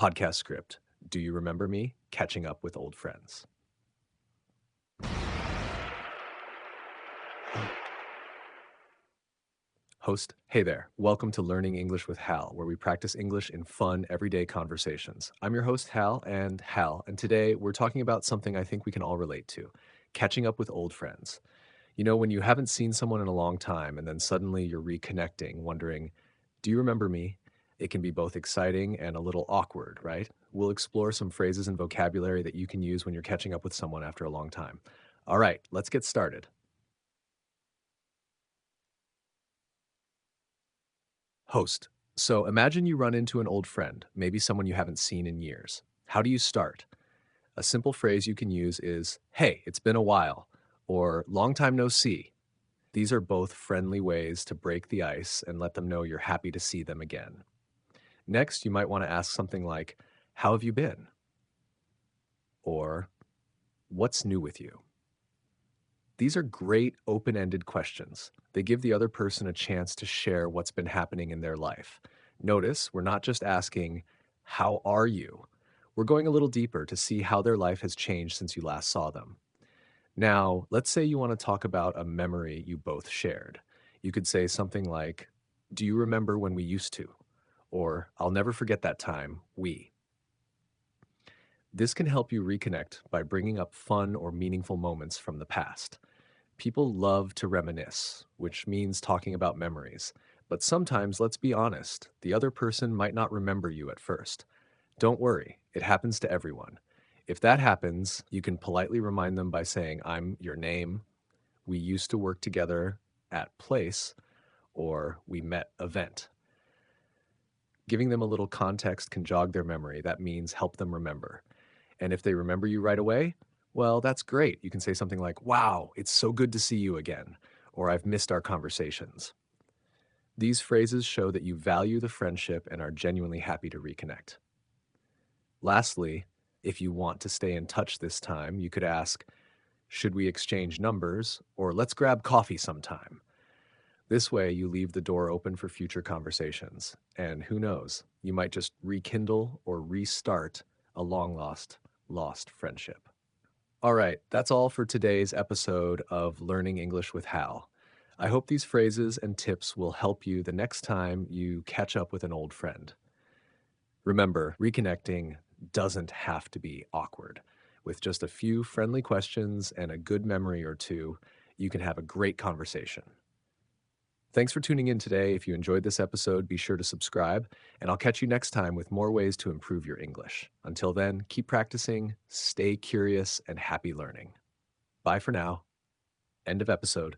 Podcast script. Do you remember me? Catching up with old friends. Host, hey there. Welcome to Learning English with Hal, where we practice English in fun, everyday conversations. I'm your host, Hal, and today we're talking about something I think we can all relate to, catching up with old friends. You know, when you haven't seen someone in a long time and then suddenly you're reconnecting, wondering, do you remember me? It can be both exciting and a little awkward, right? We'll explore some phrases and vocabulary that you can use when you're catching up with someone after a long time. All right, let's get started. Host. So imagine you run into an old friend, maybe someone you haven't seen in years. How do you start? A simple phrase you can use is, hey, it's been a while, or long time no see. These are both friendly ways to break the ice and let them know you're happy to see them again. Next, you might want to ask something like, how have you been? Or, what's new with you? These are great open ended questions. They give the other person a chance to share what's been happening in their life. Notice we're not just asking, how are you? We're going a little deeper to see how their life has changed since you last saw them. Now, let's say you want to talk about a memory you both shared. You could say something like, do you remember when we used to? Or, I'll never forget that time, we. This can help you reconnect by bringing up fun or meaningful moments from the past. People love to reminisce, which means talking about memories. But sometimes, let's be honest, the other person might not remember you at first. Don't worry, it happens to everyone. If that happens, you can politely remind them by saying, I'm your name, we used to work together at place, or we met event. Giving them a little context can jog their memory. That means help them remember. And if they remember you right away, well, that's great. You can say something like, wow, it's so good to see you again, or I've missed our conversations. These phrases show that you value the friendship and are genuinely happy to reconnect. Lastly, if you want to stay in touch this time, you could ask, should we exchange numbers, or let's grab coffee sometime? This way, you leave the door open for future conversations. And who knows, you might just rekindle or restart a lost friendship. All right, that's all for today's episode of Learning English with Hal. I hope these phrases and tips will help you the next time you catch up with an old friend. Remember, reconnecting doesn't have to be awkward. With just a few friendly questions and a good memory or two, you can have a great conversation. Thanks for tuning in today. If you enjoyed this episode, be sure to subscribe, and I'll catch you next time with more ways to improve your English. Until then, keep practicing, stay curious, and happy learning. Bye for now. End of episode.